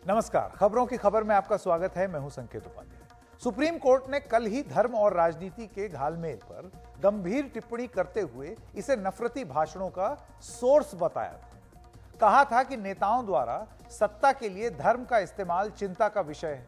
नमस्कार, खबरों की खबर में आपका स्वागत है। मैं हूं संकेत उपाध्याय। सुप्रीम कोर्ट ने कल ही धर्म और राजनीति के घालमेल पर गंभीर टिप्पणी करते हुए इसे नफरती भाषणों का सोर्स बताया था। कहा था कि नेताओं द्वारा सत्ता के लिए धर्म का इस्तेमाल चिंता का विषय है।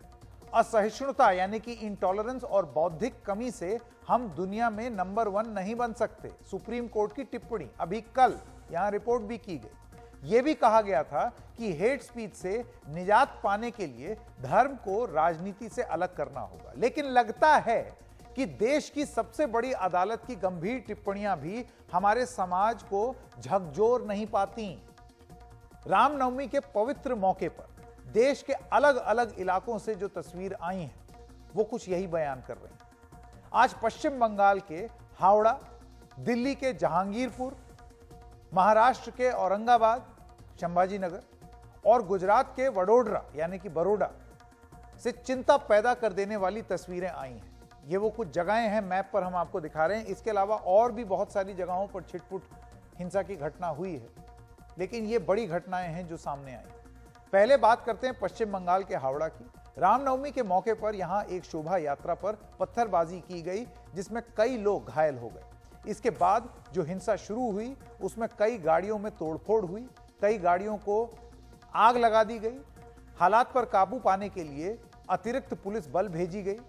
असहिष्णुता यानी कि इंटॉलरेंस और बौद्धिक कमी से हम दुनिया में नंबर 1 नहीं बन सकते। सुप्रीम कोर्ट की टिप्पणी अभी कल यहां रिपोर्ट भी की गई। यह भी कहा गया था कि हेट स्पीच से निजात पाने के लिए धर्म को राजनीति से अलग करना होगा। लेकिन लगता है कि देश की सबसे बड़ी अदालत की गंभीर टिप्पणियां भी हमारे समाज को झकझोर नहीं पाती। रामनवमी के पवित्र मौके पर देश के अलग अलग इलाकों से जो तस्वीर आई हैं, वो कुछ यही बयान कर रही हैं। आज पश्चिम बंगाल के हावड़ा, दिल्ली के जहांगीरपुर, महाराष्ट्र के औरंगाबाद, संभाजी नगर और गुजरात के वडोदरा यानी कि बड़ौदा से चिंता पैदा कर देने वाली तस्वीरें आई हैं। ये वो कुछ जगहें हैं, मैप पर हम आपको दिखा रहे हैं। इसके अलावा और भी बहुत सारी जगहों पर छिटपुट हिंसा की घटना हुई है, लेकिन ये बड़ी घटनाएं हैं जो सामने आई। पहले बात करते हैं पश्चिम बंगाल के हावड़ा की। रामनवमी के मौके पर यहां एक शोभा यात्रा पर पत्थरबाजी की गई, जिसमें कई लोग घायल हो गए। इसके बाद जो हिंसा शुरू हुई उसमें कई गाड़ियों में तोड़फोड़ हुई, कई गाड़ियों को आग लगा दी गई। हालात पर काबू पाने के लिए अतिरिक्त पुलिस बल भेजी गई।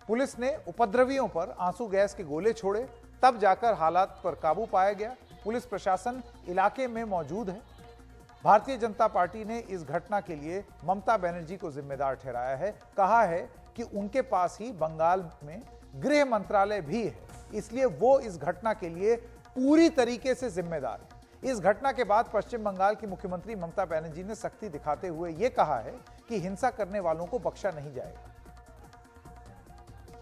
पुलिस ने उपद्रवियों पर आंसू गैस के गोले छोड़े, तब जाकर हालात पर काबू पाया गया। पुलिस प्रशासन इलाके में मौजूद है। भारतीय जनता पार्टी ने इस घटना के लिए ममता बनर्जी को जिम्मेदार ठहराया है। कहा है कि उनके पास ही बंगाल में गृह मंत्रालय भी है, इसलिए वो इस घटना के लिए पूरी तरीके से जिम्मेदार है। इस घटना के बाद पश्चिम बंगाल की मुख्यमंत्री ममता बनर्जी ने सख्ती दिखाते हुए यह कहा है कि हिंसा करने वालों को बख्शा नहीं जाएगा।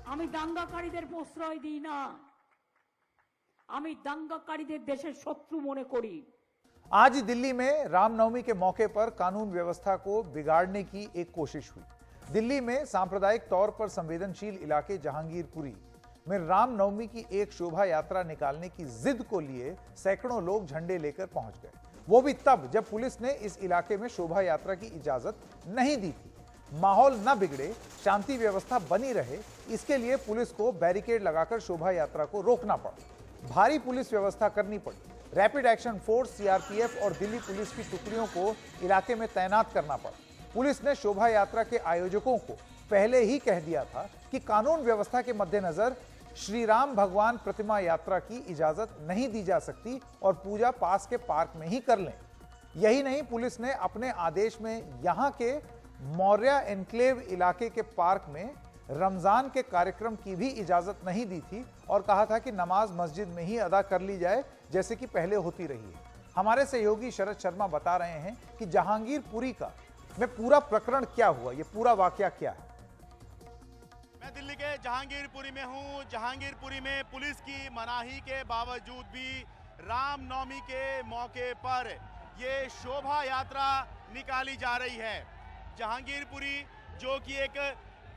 আমি দাঙ্গাকারীদের প্রশ্রয় দিই না, আমি দাঙ্গাকারীদের দেশের শত্রু মনে করি। आज दिल्ली में रामनवमी के मौके पर कानून व्यवस्था को बिगाड़ने की एक कोशिश हुई। दिल्ली में सांप्रदायिक तौर पर संवेदनशील इलाके जहांगीरपुरी में रामनवमी की एक शोभा यात्रा निकालने की जिद को लिए सैकड़ों लोग झंडे लेकर पहुंच गए। वो भी तब जब पुलिस ने इस इलाके में शोभा यात्रा की इजाजत नहीं दी थी। माहौल न बिगड़े, शांति व्यवस्था बनी रहे, इसके लिए पुलिस को बैरिकेड लगाकर शोभा यात्रा को रोकना पड़ा। भारी पुलिस व्यवस्था करनी पड़ी। रैपिड एक्शन फोर्स, सीआरपीएफ और दिल्ली पुलिस की टुकड़ियों को इलाके में तैनात करना पड़ा। पुलिस ने शोभा यात्रा के आयोजकों को पहले ही कह दिया था कि कानून व्यवस्था के मद्देनजर श्री राम भगवान प्रतिमा यात्रा की इजाजत नहीं दी जा सकती और पूजा पास के पार्क में ही कर लें। यही नहीं, पुलिस ने अपने आदेश में यहां के मौर्या एनक्लेव इलाके के पार्क में रमजान के कार्यक्रम की भी इजाजत नहीं दी थी और कहा था कि नमाज मस्जिद में ही अदा कर ली जाए, जैसे कि पहले होती रही है। हमारे सहयोगी शरद शर्मा बता रहे हैं कि जहांगीरपुरी का में पूरा प्रकरण क्या हुआ, ये पूरा वाकया क्या है। मैं दिल्ली के जहांगीरपुरी में हूं। जहांगीरपुरी में पुलिस की मनाही के बावजूद भी रामनवमी के मौके पर ये शोभा यात्रा निकाली जा रही है। जहांगीरपुरी जो कि एक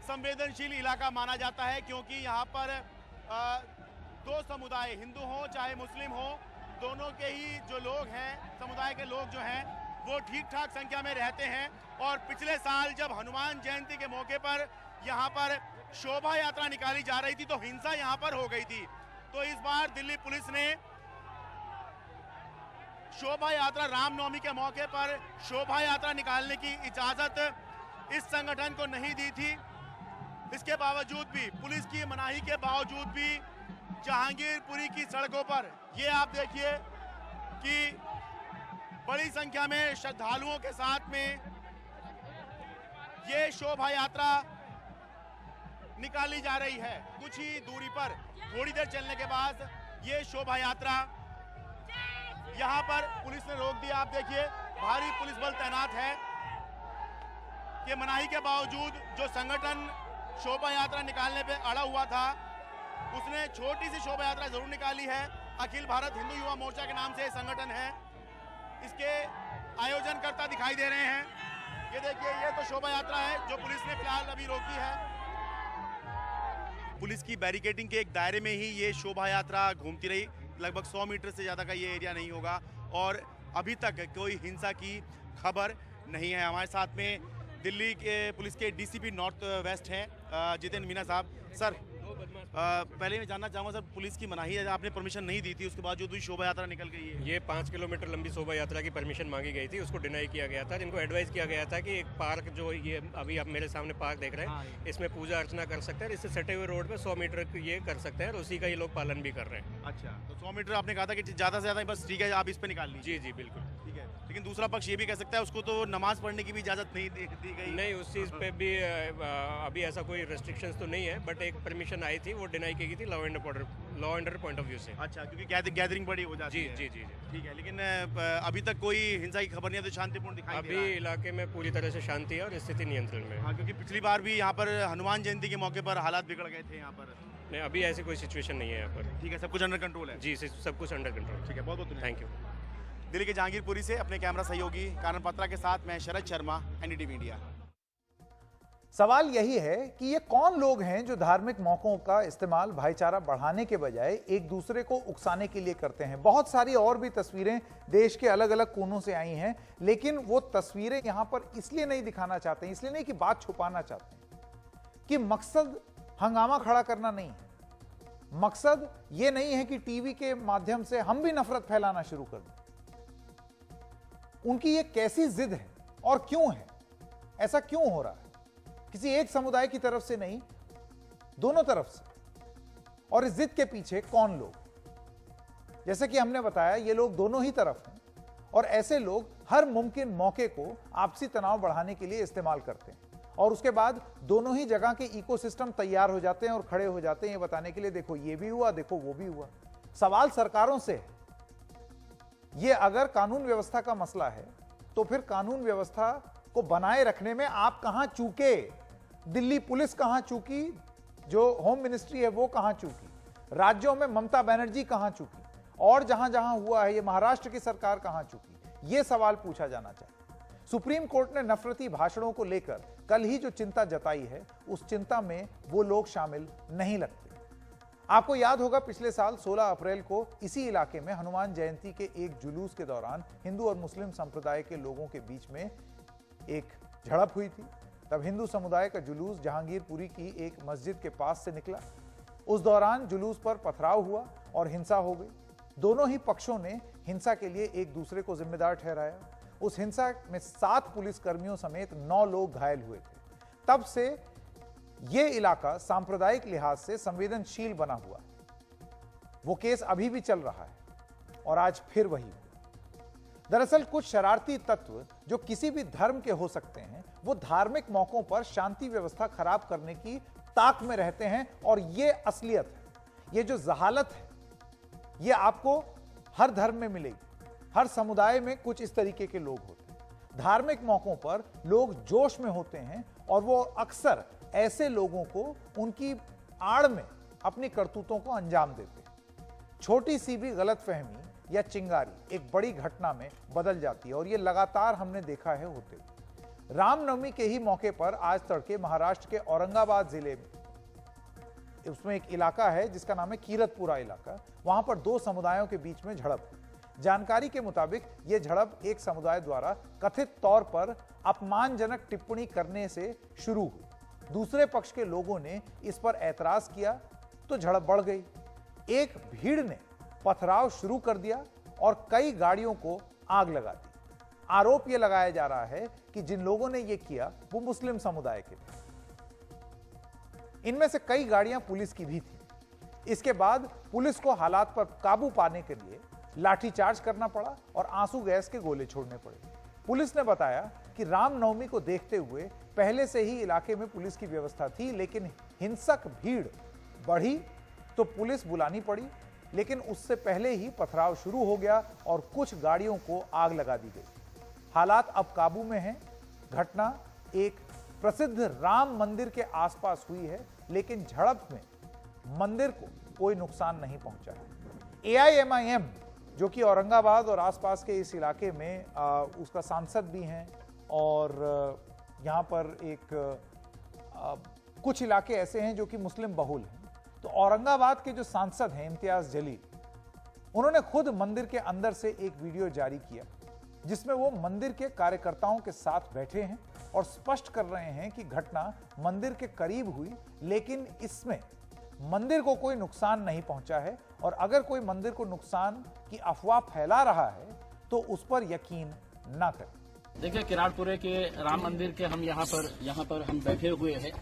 संवेदनशील इलाका माना जाता है, क्योंकि यहाँ पर दो समुदाय, हिंदू हो चाहे मुस्लिम हो, दोनों के ही जो लोग हैं, समुदाय के लोग जो हैं वो ठीक ठाक संख्या में रहते हैं। और पिछले साल जब हनुमान जयंती के मौके पर यहाँ पर शोभा यात्रा निकाली जा रही थी तो हिंसा यहाँ पर हो गई थी। तो इस बार दिल्ली पुलिस ने शोभा यात्रा, रामनवमी के मौके पर शोभा यात्रा निकालने की इजाजत इस संगठन को नहीं दी थी। इसके बावजूद भी, पुलिस की मनाही के बावजूद भी जहांगीरपुरी की सड़कों पर ये आप देखिए कि बड़ी संख्या में श्रद्धालुओं के साथ में ये शोभा यात्रा निकाली जा रही है। कुछ ही दूरी पर, थोड़ी देर चलने के बाद ये शोभा यात्रा यहां पर पुलिस ने रोक दिया। आप देखिए भारी पुलिस बल तैनात है। कि मनाही के बावजूद जो संगठन शोभा यात्रा निकालने पे अड़ा हुआ था, उसने छोटी सी शोभा यात्रा जरूर निकाली है। अखिल भारत हिंदू युवा मोर्चा के नाम से संगठन है, इसके आयोजनकर्ता दिखाई दे रहे हैं। ये देखिए, ये तो शोभा यात्रा है जो पुलिस ने फिलहाल अभी रोकी है। पुलिस की बैरिकेडिंग के एक दायरे में ही ये शोभा यात्रा घूमती रही। लगभग 100 मीटर से ज़्यादा का ये एरिया नहीं होगा और अभी तक कोई हिंसा की खबर नहीं है। हमारे साथ में दिल्ली के पुलिस के डीसीपी नॉर्थ वेस्ट हैं जितेंद्र मीना साहब। सर पहले मैं जानना चाहूँगा सर, पुलिस की मनाही है, आपने परमिशन नहीं दी थी, उसके बाद जो शोभा यात्रा निकल गई है। ये 5 किलोमीटर लंबी शोभा यात्रा की परमिशन मांगी गई थी, उसको डिनाई किया गया था। जिनको एडवाइस किया गया था कि एक पार्क जो ये अभी आप मेरे सामने पार्क देख रहे हैं, इसमें पूजा अर्चना कर सकते हैं, इससे सटे हुए रोड पे 100 मीटर ये कर सकते हैं और उसी का ये लोग पालन भी कर रहे हैं। अच्छा, तो 100 मीटर आपने कहा था कि ज़्यादा से ज़्यादा बस ठीक है आप इस पर निकाल लीजिए। जी बिल्कुल ठीक है, लेकिन दूसरा पक्ष ये भी कह सकता है उसको तो नमाज पढ़ने की भी इजाज़त नहीं दी गई। नहीं, उस चीज़ पे भी अभी ऐसा कोई रेस्ट्रिक्शंस तो नहीं है, बट एक परमिशन आई थी, वो डिनाई की गई थी law and order point of view से। अच्छा, क्योंकि गैदरिंग बड़ी हो जाती है। जी। ठीक है, लेकिन अभी तक कोई हिंसा की खबर नहीं है, तो शांतिपूर्ण दिखाई दे अभी रहा है। इलाके में पूरी तरह से शांति है और स्थिति नियंत्रण में है। हाँ, क्योंकि पिछली बार भी यहाँ पर हनुमान जयंती के मौके पर हालात बिगड़ गए थे यहाँ पर। नहीं, अभी ऐसी कोई सिचुएशन नहीं है यहाँ पर। ठीक है, सब कुछ अंडर कंट्रोल है। जी, सब कुछ अंडर कंट्रोल। ठीक है, बहुत बहुत थैंक यू। दिल्ली के जहांगीरपुरी से अपने कैमरा सहयोगी कानन पत्रा के साथ मैं शरद शर्मा, एनडीटीवी इंडिया। सवाल यही है कि ये कौन लोग हैं जो धार्मिक मौकों का इस्तेमाल भाईचारा बढ़ाने के बजाय एक दूसरे को उकसाने के लिए करते हैं। बहुत सारी और भी तस्वीरें देश के अलग अलग कोनों से आई हैं, लेकिन वो तस्वीरें यहां पर इसलिए नहीं दिखाना चाहते हैं, इसलिए नहीं कि बात छुपाना चाहते हैं कि मकसद हंगामा खड़ा करना नहीं है। मकसद ये नहीं है कि टीवी के माध्यम से हम भी नफरत फैलाना शुरू कर दें। उनकी ये कैसी जिद है और क्यों है, ऐसा क्यों हो रहा है? किसी एक समुदाय की तरफ से नहीं, दोनों तरफ से। और इस जिद के पीछे कौन लोग? जैसे कि हमने बताया, ये लोग दोनों ही तरफ हैं और ऐसे लोग हर मुमकिन मौके को आपसी तनाव बढ़ाने के लिए इस्तेमाल करते हैं और उसके बाद दोनों ही जगह के इकोसिस्टम तैयार हो जाते हैं और खड़े हो जाते हैं ये बताने के लिए, देखो ये भी हुआ, देखो वो भी हुआ। सवाल सरकारों से है। ये अगर कानून व्यवस्था का मसला है तो फिर कानून व्यवस्था को बनाए रखने में आप कहां चूके? दिल्ली पुलिस कहां चूकी? जो होम मिनिस्ट्री है वो कहां चूकी? राज्यों में ममता बनर्जी कहां चूकी? और जहां जहां हुआ है ये महाराष्ट्र की सरकार कहां चूकी? ये सवाल पूछा जाना चाहिए। सुप्रीम कोर्ट ने नफरती भाषणों को लेकर कल ही जो चिंता जताई है, उस चिंता में वो लोग शामिल नहीं लगते। आपको याद होगा पिछले साल 16 अप्रैल को इसी इलाके में हनुमान जयंती के एक जुलूस के दौरान हिंदू और मुस्लिम संप्रदाय के लोगों के बीच में एक झड़प हुई थी। तब हिंदू समुदाय का जुलूस जहांगीरपुरी की एक मस्जिद के पास से निकला। उस दौरान जुलूस पर पथराव हुआ और हिंसा हो गई। दोनों ही पक्षों ने हिंसा के लिए एक दूसरे को जिम्मेदार ठहराया। उस हिंसा में 7 पुलिसकर्मियों समेत 9 लोग घायल हुए थे। तब से यह इलाका सांप्रदायिक लिहाज से संवेदनशील बना हुआ है। वो केस अभी भी चल रहा है और आज फिर वही हुआ। दरअसल कुछ शरारती तत्व जो किसी भी धर्म के हो सकते हैं, वो धार्मिक मौकों पर शांति व्यवस्था खराब करने की ताक में रहते हैं और ये असलियत है। ये जो जहालत है, ये आपको हर धर्म में मिलेगी। हर समुदाय में कुछ इस तरीके के लोग होते हैं। धार्मिक मौकों पर लोग जोश में होते हैं और वो अक्सर ऐसे लोगों को उनकी आड़ में अपनी करतूतों को अंजाम देते हैं। छोटी सी भी गलतफहमी या चिंगारी एक बड़ी घटना में बदल जाती है और ये लगातार हमने देखा है होते हुए। रामनवमी के ही मौके पर आज तड़के महाराष्ट्र के औरंगाबाद जिले में, उसमें एक इलाका है जिसका नाम है कीरतपुरा इलाका, वहां पर 2 समुदायों के बीच में झड़प हुई। जानकारी के मुताबिक यह झड़प एक समुदाय द्वारा कथित तौर पर अपमानजनक टिप्पणी करने से शुरू हुई। दूसरे पक्ष के लोगों ने इस पर ऐतराज किया तो झड़प बढ़ गई। एक भीड़ ने पथराव शुरू कर दिया और कई गाड़ियों को आग लगा दी। आरोप यह लगाया जा रहा है कि जिन लोगों ने यह किया वो मुस्लिम समुदाय के थे। इनमें से कई गाड़ियां पुलिस की भी थी। इसके बाद पुलिस को हालात पर काबू पाने के लिए लाठीचार्ज करना पड़ा और आंसू गैस के गोले छोड़ने पड़े। पुलिस ने बताया कि रामनवमी को देखते हुए पहले से ही इलाके में पुलिस की व्यवस्था थी, लेकिन हिंसक भीड़ बढ़ी तो पुलिस बुलानी पड़ी, लेकिन उससे पहले ही पथराव शुरू हो गया और कुछ गाड़ियों को आग लगा दी गई। हालात अब काबू में हैं। घटना एक प्रसिद्ध राम मंदिर के आसपास हुई है, लेकिन झड़प में मंदिर को कोई नुकसान नहीं पहुंचा है। AIMIM जो कि औरंगाबाद और आसपास के इस इलाके में उसका सांसद भी हैं और यहाँ पर कुछ इलाके ऐसे हैं जो कि मुस्लिम बहुल हैं। तो औरंगाबाद के जो सांसद हैं इम्तियाज जलील, उन्होंने खुद मंदिर के अंदर से एक वीडियो जारी किया जिसमें वो मंदिर के कार्यकर्ताओं के साथ बैठे हैं और स्पष्ट कर रहे हैं कि घटना मंदिर के करीब हुई, लेकिन इसमें मंदिर को कोई नुकसान नहीं पहुंचा है और अगर कोई मंदिर को नुकसान की अफवाह फैला रहा है तो उस पर यकीन ना करें। देखिए, किराड़पुरे के राम मंदिर के हम यहाँ पर हम बैठे हुए हैं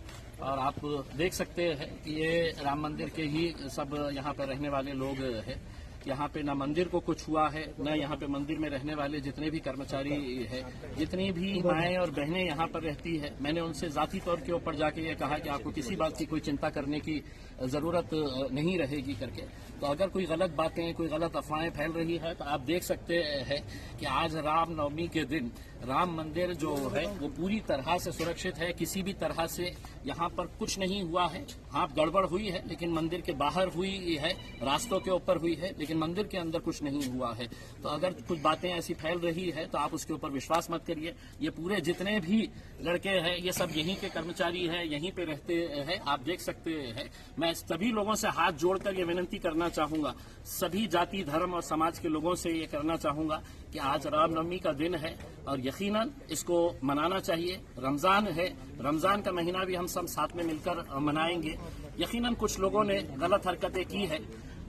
और आप देख सकते हैं कि ये राम मंदिर के ही सब यहाँ पर रहने वाले लोग हैं। यहाँ पे ना मंदिर को कुछ हुआ है, न यहाँ पे मंदिर में रहने वाले जितने भी कर्मचारी है, जितनी भी माएँ और बहनें यहाँ पर रहती है, मैंने उनसे जाती तौर के ऊपर जाके ये कहा कि आपको किसी बात की कोई चिंता करने की जरूरत नहीं रहेगी करके। तो अगर कोई गलत बातें, कोई गलत अफवाहें फैल रही है तो आप देख सकते हैं कि आज रामनवमी के दिन राम मंदिर जो है वो पूरी तरह से सुरक्षित है। किसी भी तरह से यहाँ पर कुछ नहीं हुआ है। हाँ, गड़बड़ हुई है लेकिन मंदिर के बाहर हुई है, रास्तों के ऊपर हुई है, लेकिन मंदिर के अंदर कुछ नहीं हुआ है। तो अगर कुछ बातें ऐसी फैल रही है तो आप उसके ऊपर विश्वास मत करिए। ये पूरे जितने भी लड़के हैं ये सब यहीं के कर्मचारी हैं, यहीं पे रहते हैं, आप देख सकते हैं। मैं सभी लोगों से हाथ जोड़कर ये विनती करना चाहूंगा, सभी जाति, धर्म और समाज के लोगों से ये करना चाहूंगा कि आज रामनवमी का दिन है और यकीनन इसको मनाना चाहिए। रमजान है, रमजान का महीना भी हम सब साथ में मिलकर मनाएंगे। यकीनन कुछ लोगों ने गलत हरकतें की है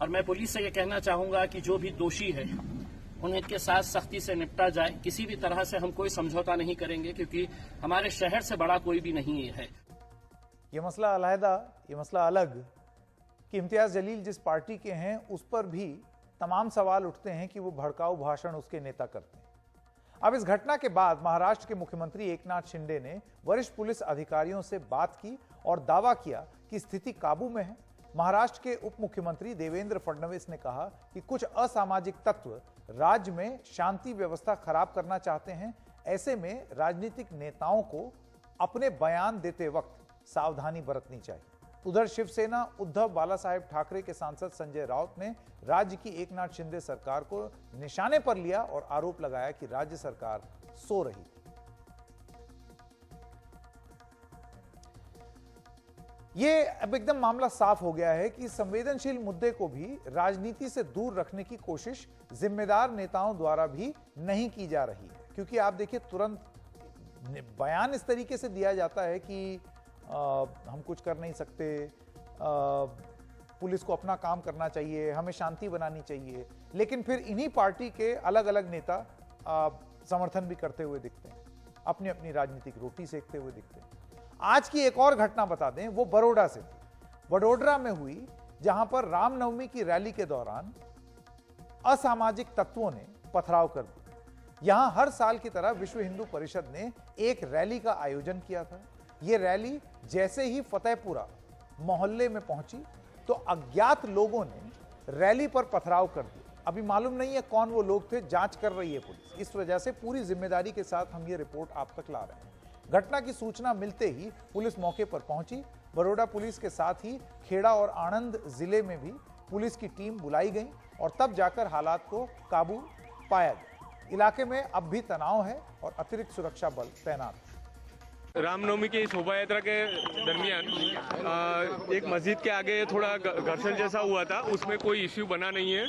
और मैं पुलिस से ये कहना चाहूंगा कि जो भी दोषी है उनके साथ सख्ती से निपटा जाए। किसी भी तरह से हम कोई समझौता नहीं करेंगे क्योंकि हमारे शहर से बड़ा कोई भी नहीं है। ये मसला अलहदा, ये मसला अलग कि इम्तियाज जलील जिस पार्टी के हैं उस पर भी तमाम सवाल उठते हैं कि वो भड़काऊ भाषण उसके नेता करते हैं। अब इस घटना के बाद महाराष्ट्र के मुख्यमंत्री एकनाथ शिंदे ने वरिष्ठ पुलिस अधिकारियों से बात की और दावा किया कि स्थिति काबू में है। महाराष्ट्र के उप मुख्यमंत्री देवेंद्र फडणवीस ने कहा कि कुछ असामाजिक तत्व राज्य में शांति व्यवस्था खराब करना चाहते हैं। ऐसे में राजनीतिक नेताओं को अपने बयान देते वक्त सावधानी बरतनी चाहिए। उधर शिवसेना उद्धव बालासाहेब ठाकरे के सांसद संजय राउत ने राज्य की एकनाथ शिंदे सरकार को निशाने पर लिया और आरोप लगाया कि राज्य सरकार सो रही थी। ये अब एकदम मामला साफ हो गया है कि संवेदनशील मुद्दे को भी राजनीति से दूर रखने की कोशिश जिम्मेदार नेताओं द्वारा भी नहीं की जा रही है, क्योंकि आप देखिए तुरंत बयान इस तरीके से दिया जाता है कि हम कुछ कर नहीं सकते, पुलिस को अपना काम करना चाहिए, हमें शांति बनानी चाहिए, लेकिन फिर इन्हीं पार्टी के अलग अलग नेता समर्थन भी करते हुए दिखते हैं, अपनी अपनी राजनीतिक रोटी सेकते हुए दिखते हैं। आज की एक और घटना बता दें, वो बड़ौदा से थी। वडोदरा में हुई, जहां पर रामनवमी की रैली के दौरान असामाजिक तत्वों ने पथराव कर दिया। यहां हर साल की तरह विश्व हिंदू परिषद ने एक रैली का आयोजन किया था। यह रैली जैसे ही फतेहपुरा मोहल्ले में पहुंची तो अज्ञात लोगों ने रैली पर पथराव कर दिया। अभी मालूम नहीं है कौन वो लोग थे, जांच कर रही है पुलिस। इस वजह से पूरी जिम्मेदारी के साथ हम ये रिपोर्ट आप तक ला रहे हैं। घटना की सूचना मिलते ही पुलिस मौके पर पहुंची। बड़ौदा पुलिस के साथ ही खेड़ा और आणंद जिले में भी पुलिस की टीम बुलाई गई और तब जाकर हालात को काबू पाया गया। इलाके में अब भी तनाव है और अतिरिक्त सुरक्षा बल तैनात है। रामनवमी की शोभा यात्रा के दरमियान एक मस्जिद के आगे थोड़ा घर्षण जैसा हुआ था, उसमें कोई इश्यू बना नहीं है।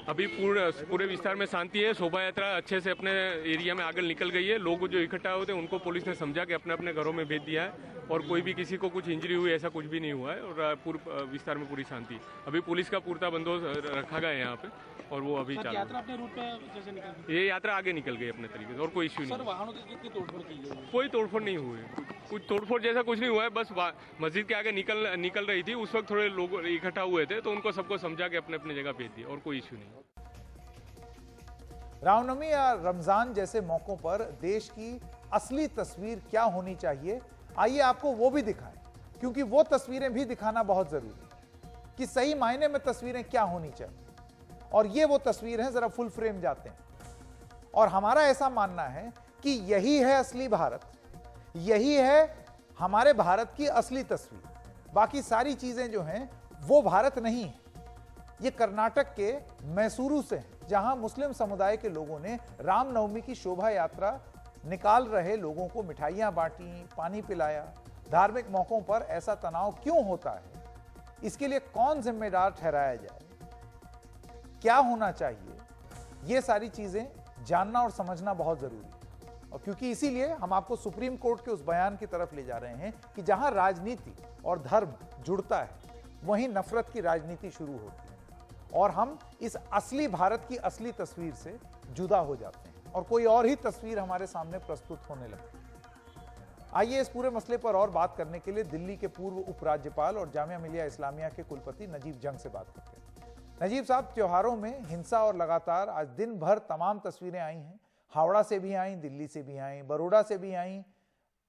अभी पूरे विस्तार में शांति है। शोभा यात्रा अच्छे से अपने एरिया में आगे निकल गई है। लोग जो इकट्ठा होते हैं उनको पुलिस ने समझा के अपने अपने घरों में भेज दिया है और कोई भी किसी को कुछ इंजरी हुई ऐसा कुछ भी नहीं हुआ है और पूरे विस्तार में पूरी शांति। अभी पुलिस का पूरा बंदोबस्त रखा गया है यहाँ पे और वो अभी चालू। यात्रा अपने रूट पे जैसे निकल गई, ये यात्रा आगे निकल गई अपने तरीके से और कोई इश्यू नहीं। सर वाहनों की कितनी तोड़फोड़ की गई? कोई तोड़फोड़ नहीं हुई, कुछ तोड़फोड़ जैसा कुछ नहीं हुआ है। बस मस्जिद के आगे निकल रही थी, उस वक्त थोड़े लोग इकट्ठा हुए थे तो उनको सबको समझा के अपने अपने जगह भेज दिया और कोई इश्यू नहीं। रामनवमी या रमजान जैसे मौकों पर देश की असली तस्वीर क्या होनी चाहिए, आइए आपको वो भी दिखाएं, क्योंकि वो तस्वीरें भी दिखाना बहुत जरूरी है कि सही मायने में तस्वीरें क्या होनी चाहिए। और ये वो तस्वीर है, जरा फुल फ्रेम जाते हैं। और हमारा ऐसा मानना है कि यही है असली भारत, यही है हमारे भारत की असली तस्वीर। बाकी सारी चीजें जो हैं वो भारत नहीं है। ये कर्नाटक के मैसूरू से है, जहां मुस्लिम समुदाय के लोगों ने रामनवमी की शोभा यात्रा निकाल रहे लोगों को मिठाइयां बांटी, पानी पिलाया। धार्मिक मौकों पर ऐसा तनाव क्यों होता है, इसके लिए कौन जिम्मेदार ठहराया जाए, क्या होना चाहिए, ये सारी चीजें जानना और समझना बहुत जरूरी है। और क्योंकि इसीलिए हम आपको सुप्रीम कोर्ट के उस बयान की तरफ ले जा रहे हैं कि जहां राजनीति और धर्म जुड़ता है वहीं नफरत की राजनीति शुरू होती है और हम इस असली भारत की असली तस्वीर से जुदा हो जाते हैं और कोई और ही तस्वीर हमारे सामने प्रस्तुत होने लगती है। आइए इस पूरे मसले पर और बात करने के लिए दिल्ली के पूर्व उपराज्यपाल और जामिया मिलिया इस्लामिया के कुलपति नजीब जंग से बात करते हैं। नजीब साहब, त्योहारों में हिंसा और लगातार आज दिन भर तमाम तस्वीरें आई हैं। हावड़ा से भी आई, दिल्ली से भी आई, बड़ौदा से भी आई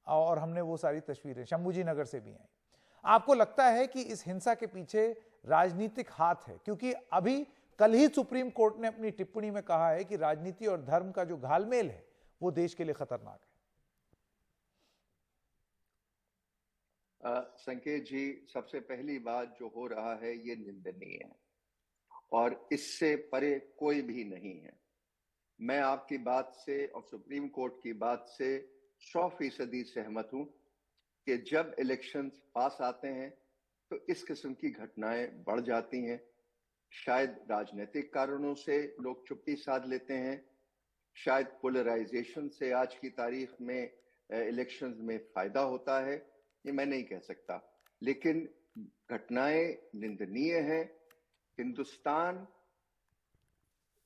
और हमने वो सारी तस्वीरें शंभूजी नगर से भी आई। आपको लगता है कि इस हिंसा के पीछे राजनीतिक हाथ है? क्योंकि अभी कल ही सुप्रीम कोर्ट ने अपनी टिप्पणी में कहा है कि राजनीति और धर्म का जो घालमेल है वो देश के लिए खतरनाक है। संकेत जी, सबसे पहली बात जो हो रहा है ये निंदनीय है और इससे परे कोई भी नहीं है। मैं आपकी बात से और सुप्रीम कोर्ट की बात से 100% सहमत हूं कि जब इलेक्शंस पास आते हैं तो इस किस्म की घटनाएं बढ़ जाती हैं। शायद राजनीतिक कारणों से लोग चुप्पी साध लेते हैं, शायद पोलराइजेशन से आज की तारीख में इलेक्शंस में फायदा होता है, ये मैं नहीं कह सकता, लेकिन घटनाएं निंदनीय हैं। हिंदुस्तान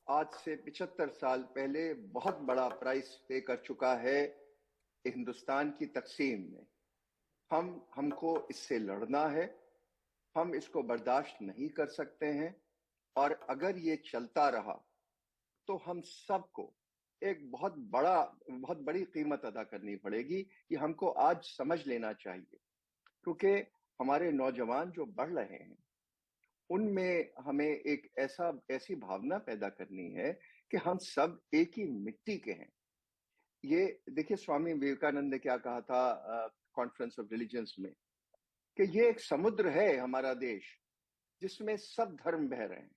आज से 75 साल पहले बहुत बड़ा प्राइस पे कर चुका है हिंदुस्तान की तकसीम में। हमको इससे लड़ना है, हम इसको बर्दाश्त नहीं कर सकते हैं और अगर ये चलता रहा तो हम सबको एक बहुत बड़ी कीमत अदा करनी पड़ेगी। कि हमको आज समझ लेना चाहिए, क्योंकि हमारे नौजवान जो बढ़ रहे हैं उनमें हमें एक ऐसी भावना पैदा करनी है कि हम सब एक ही मिट्टी के हैं। ये देखिए, स्वामी विवेकानंद ने क्या कहा था कॉन्फ्रेंस ऑफ रिलीजन्स में, कि ये एक समुद्र है हमारा देश जिसमें सब धर्म बह रहे हैं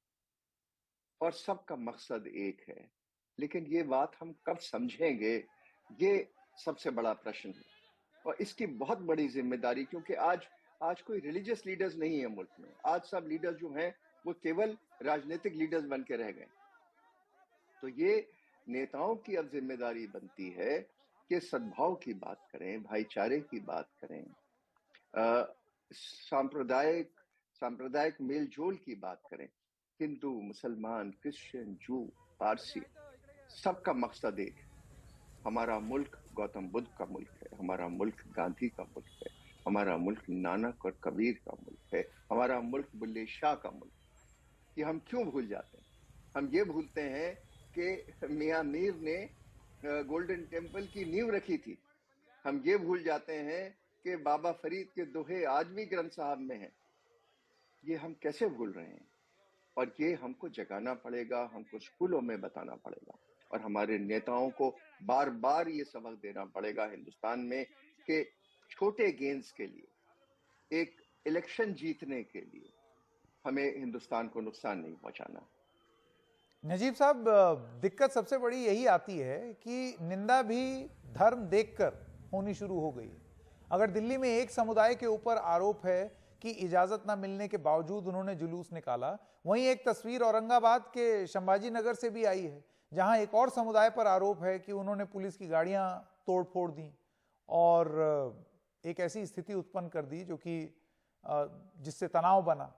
और सबका मकसद एक है। लेकिन ये बात हम कब समझेंगे, ये सबसे बड़ा प्रश्न है और इसकी बहुत बड़ी जिम्मेदारी, क्योंकि आज कोई रिलीजियस लीडर्स नहीं है मुल्क में। आज सब लीडर्स जो हैं वो केवल राजनीतिक लीडर्स बन के रह गए। तो ये नेताओं की अब जिम्मेदारी बनती है कि सद्भाव की बात करें, भाईचारे की बात करें, सांप्रदायिक मेलजोल की बात करें। हिंदू, मुसलमान, क्रिश्चियन, जू, पारसी, सबका मकसद एक है। हमारा मुल्क गौतम बुद्ध का मुल्क है, हमारा मुल्क गांधी का मुल्क है, हमारा मुल्क नानक और कबीर का मुल्क है, हमारा मुल्क बुल्ले शाह का मुल्क है। ये हम क्यों भूल जाते हैं? हम ये भूलते हैं कि मियां मीर ने गोल्डन टेम्पल की नींव रखी थी। हम ये भूल जाते हैं कि बाबा फरीद के दोहे आज भी ग्रंथ साहब में हैं। ये हम कैसे भूल रहे हैं? और ये हमको जगाना पड़ेगा, हमको स्कूलों में बताना पड़ेगा और हमारे नेताओं को बार बार ये सबक देना पड़ेगा हिंदुस्तान में कि छोटे गेंस के लिए, एक इलेक्शन जीतने के लिए हमें हिंदुस्तान को नुकसान नहीं पहुंचाना। नजीब साहब, दिक्कत सबसे बड़ी यही आती है कि निंदा भी धर्म देखकर होनी शुरू हो गई है। अगर दिल्ली में एक समुदाय के ऊपर आरोप है कि इजाजत ना मिलने के बावजूद उन्होंने जुलूस निकाला, वहीं एक तस्वीर औरंगाबाद के संभाजी नगर से भी आई है जहां एक और समुदाय पर आरोप है कि उन्होंने पुलिस की गाड़ियां तोड़ फोड़ दी और एक ऐसी स्थिति उत्पन्न कर दी जो कि जिससे तनाव बना।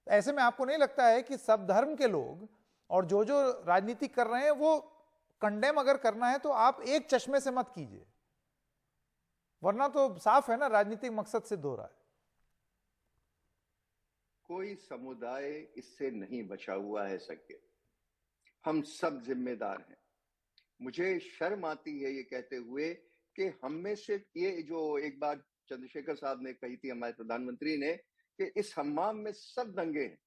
ऐसे में आपको नहीं लगता है कि सब धर्म के लोग और जो राजनीति कर रहे हैं वो कंडेम अगर करना है तो आप एक चश्मे से मत कीजिए, वरना तो साफ है ना राजनीतिक मकसद सिद्ध हो रहा है। कोई समुदाय इससे नहीं बचा हुआ है सके, हम सब जिम्मेदार हैं। मुझे शर्म आती है ये कहते हुए कि हम में से, ये जो एक बार चंद्रशेखर साहब ने कही थी हमारे प्रधानमंत्री ने, कि इस हम्माम में सब दंगे हैं।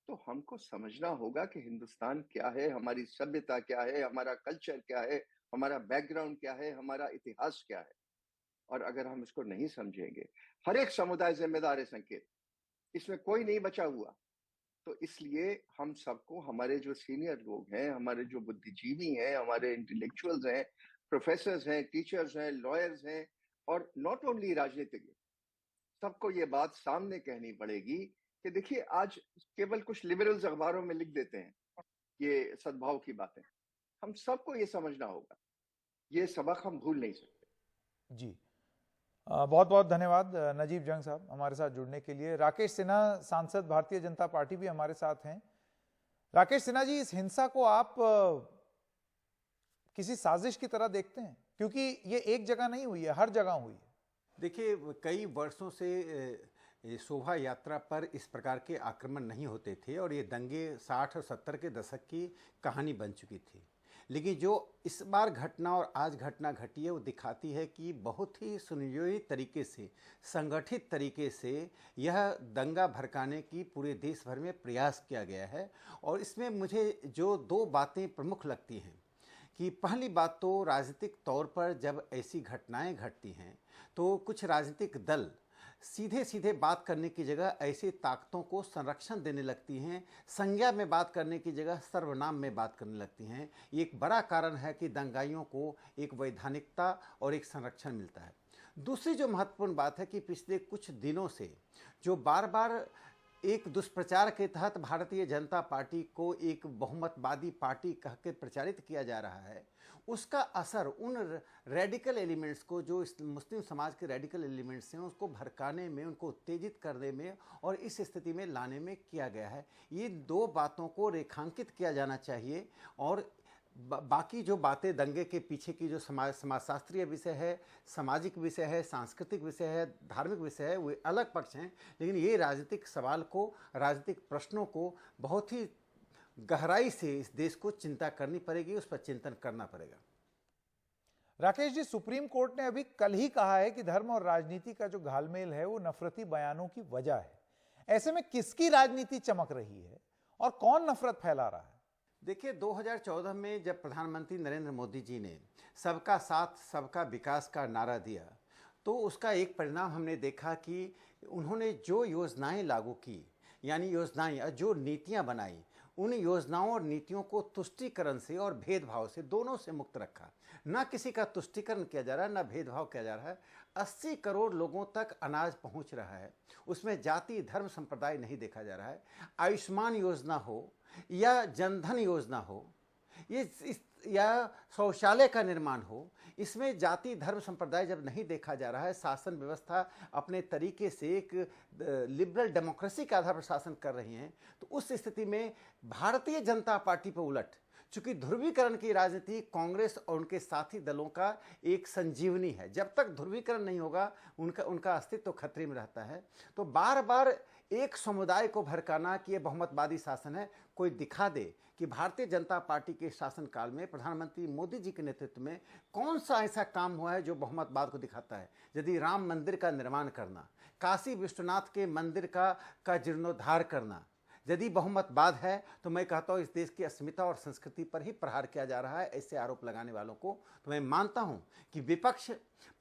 तो हमको समझना होगा कि हिंदुस्तान क्या है, हमारी सभ्यता क्या है, हमारा कल्चर क्या है, हमारा बैकग्राउंड क्या है, हमारा इतिहास क्या है। और अगर हम इसको नहीं समझेंगे, हर एक समुदाय जिम्मेदार है संकेत, इसमें कोई नहीं बचा हुआ। तो इसलिए हम सबको, हमारे जो सीनियर लोग हैं, हमारे जो बुद्धिजीवी हैं, हमारे इंटेलेक्चुअल्स हैं, प्रोफेसर्स हैं, टीचर्स हैं, लॉयर्स हैं और नॉट ओनली राजनीतिज्ञ, सबको ये बात सामने कहनी पड़ेगी कि देखिए, आज केवल कुछ लिबरल्स अखबारों में लिख देते हैं ये सद्भाव की बातें, हम सबको ये समझना होगा, ये सबक हम भूल नहीं सकते। जी, बहुत बहुत धन्यवाद नजीब जंग साहब हमारे साथ जुड़ने के लिए। राकेश सिन्हा सांसद भारतीय जनता पार्टी भी हमारे साथ हैं। राकेश सिन्हा जी, इस हिंसा को आप किसी साजिश की तरह देखते हैं? क्योंकि ये एक जगह नहीं हुई है, हर जगह हुई है। देखिए, कई वर्षों से शोभा यात्रा पर इस प्रकार के आक्रमण नहीं होते थे और ये दंगे 60 और 70 के दशक की कहानी बन चुकी थी। लेकिन जो इस बार घटना और आज घटना घटी है वो दिखाती है कि बहुत ही सुनियोजित तरीके से, संगठित तरीके से यह दंगा भड़काने की पूरे देश भर में प्रयास किया गया है। और इसमें मुझे जो दो बातें प्रमुख लगती हैं कि पहली बात तो राजनीतिक तौर पर जब ऐसी घटनाएं घटती हैं तो कुछ राजनीतिक दल सीधे सीधे बात करने की जगह ऐसी ताकतों को संरक्षण देने लगती हैं, संज्ञा में बात करने की जगह सर्वनाम में बात करने लगती हैं। ये एक बड़ा कारण है कि दंगाइयों को एक वैधानिकता और एक संरक्षण मिलता है। दूसरी जो महत्वपूर्ण बात है कि पिछले कुछ दिनों से जो बार बार एक दुष्प्रचार के तहत भारतीय जनता पार्टी को एक बहुमतवादी पार्टी कह के प्रचारित किया जा रहा है, उसका असर उन रेडिकल एलिमेंट्स को, जो इस मुस्लिम समाज के रेडिकल एलिमेंट्स हैं, उसको भड़काने में, उनको उत्तेजित करने में और इस स्थिति में लाने में किया गया है। ये दो बातों को रेखांकित किया जाना चाहिए। और बाकी जो बातें दंगे के पीछे की जो समाजशास्त्रीय विषय है, सामाजिक विषय है, सांस्कृतिक विषय है, धार्मिक विषय है, वे अलग पक्ष हैं। लेकिन ये राजनीतिक सवाल को, राजनीतिक प्रश्नों को बहुत ही गहराई से इस देश को चिंता करनी पड़ेगी, उस पर चिंतन करना पड़ेगा। राकेश जी, सुप्रीम कोर्ट ने अभी कल ही कहा है कि धर्म और राजनीति का जो घालमेल है वो नफरती बयानों की वजह है। ऐसे में किसकी राजनीति चमक रही है और कौन नफरत फैला रहा है? देखिए, 2014 में जब प्रधानमंत्री नरेंद्र मोदी जी ने सबका साथ सबका विकास का नारा दिया तो उसका एक परिणाम हमने देखा कि उन्होंने जो योजनाएं लागू की, यानी योजनाएं और जो नीतियां बनाई, उन योजनाओं और नीतियों को तुष्टीकरण से और भेदभाव से, दोनों से मुक्त रखा। ना किसी का तुष्टीकरण किया जा रहा है, ना भेदभाव किया जा रहा है। 80 करोड़ लोगों तक अनाज पहुंच रहा है, उसमें जाति धर्म संप्रदाय नहीं देखा जा रहा है। आयुष्मान योजना हो या जनधन योजना हो, या शौचालय का निर्माण हो, इसमें जाति धर्म संप्रदाय जब नहीं देखा जा रहा है, शासन व्यवस्था अपने तरीके से एक लिबरल डेमोक्रेसी के आधार पर शासन कर रही हैं, तो उस स्थिति में भारतीय जनता पार्टी पर उलट, चूंकि ध्रुवीकरण की राजनीति कांग्रेस और उनके साथी दलों का एक संजीवनी है, जब तक ध्रुवीकरण नहीं होगा उनका अस्तित्व खतरे में रहता है। तो बार बार एक समुदाय को भड़काना कि यह बहुमतवादी शासन है, कोई दिखा दे कि भारतीय जनता पार्टी के शासनकाल में प्रधानमंत्री मोदी जी के नेतृत्व में कौन सा ऐसा काम हुआ है जो बहुमतवाद को दिखाता है। यदि राम मंदिर का निर्माण करना, काशी विश्वनाथ के मंदिर का जीर्णोद्धार करना यदि बहुमतवाद है, तो मैं कहता हूँ इस देश की अस्मिता और संस्कृति पर ही प्रहार किया जा रहा है। ऐसे आरोप लगाने वालों को तो मैं मानता हूँ कि विपक्ष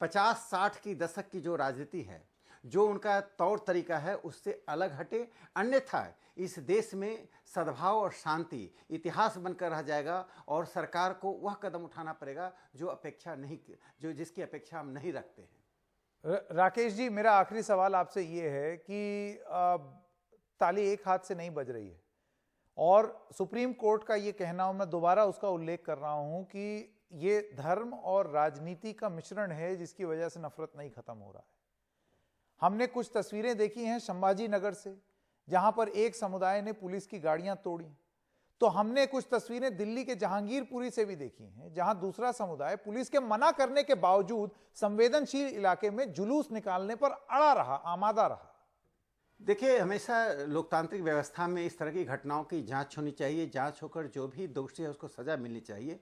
50-60 की दशक की जो राजनीति है, जो उनका तौर तरीका है, उससे अलग हटे, अन्यथा इस देश में सद्भाव और शांति इतिहास बनकर रह जाएगा और सरकार को वह कदम उठाना पड़ेगा जिसकी अपेक्षा हम नहीं रखते हैं। राकेश जी, मेरा आखिरी सवाल आपसे ये है कि ताली एक हाथ से नहीं बज रही है और सुप्रीम कोर्ट का ये कहना, मैं दोबारा उसका उल्लेख कर रहा हूं कि ये धर्म और राजनीति का मिश्रण है जिसकी वजह से नफरत नहीं खत्म हो रहा है। हमने कुछ तस्वीरें देखी हैं संभाजी नगर से, जहां पर एक समुदाय ने पुलिस की गाड़ियां तोड़ी, तो हमने कुछ तस्वीरें दिल्ली के जहांगीरपुरी से भी देखी हैं, जहां दूसरा समुदाय पुलिस के मना करने के बावजूद संवेदनशील इलाके में जुलूस निकालने पर अड़ा रहा, आमादा रहा। देखिए, हमेशा लोकतांत्रिक व्यवस्था में इस तरह की घटनाओं की जांच होनी चाहिए। जांच होकर जो भी दोषी है उसको सजा मिलनी चाहिए।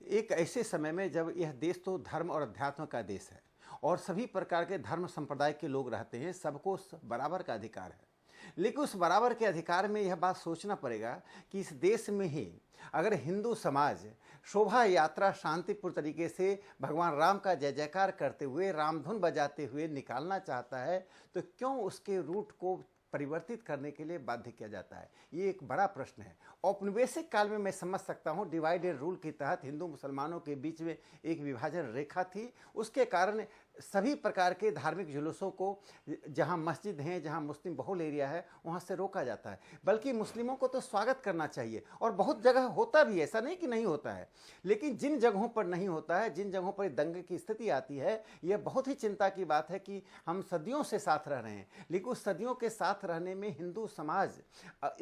एक ऐसे समय में जब यह देश तो धर्म और अध्यात्म का देश है और सभी प्रकार के धर्म संप्रदाय के लोग रहते हैं, सबको बराबर का अधिकार है। लेकिन उस बराबर के अधिकार में यह बात सोचना पड़ेगा कि इस देश में ही अगर हिंदू समाज शोभा यात्रा शांतिपूर्ण तरीके से भगवान राम का जय जयकार करते हुए, रामधुन बजाते हुए निकालना चाहता है, तो क्यों उसके रूट को परिवर्तित करने के लिए बाध्य किया जाता है? ये एक बड़ा प्रश्न है। औपनिवेशिक काल में मैं समझ सकता हूँ, डिवाइड एंड रूल के तहत हिंदू मुसलमानों के बीच में एक विभाजन रेखा थी, उसके कारण सभी प्रकार के धार्मिक जुलूसों को जहां मस्जिद हैं, जहां मुस्लिम बहुल एरिया है, वहां से रोका जाता है। बल्कि मुस्लिमों को तो स्वागत करना चाहिए, और बहुत जगह होता भी, ऐसा नहीं कि नहीं होता है। लेकिन जिन जगहों पर नहीं होता है, जिन जगहों पर दंगे की स्थिति आती है, यह बहुत ही चिंता की बात है कि हम सदियों से साथ रह रहे हैं, लेकिन उस सदियों के साथ रहने में हिंदू समाज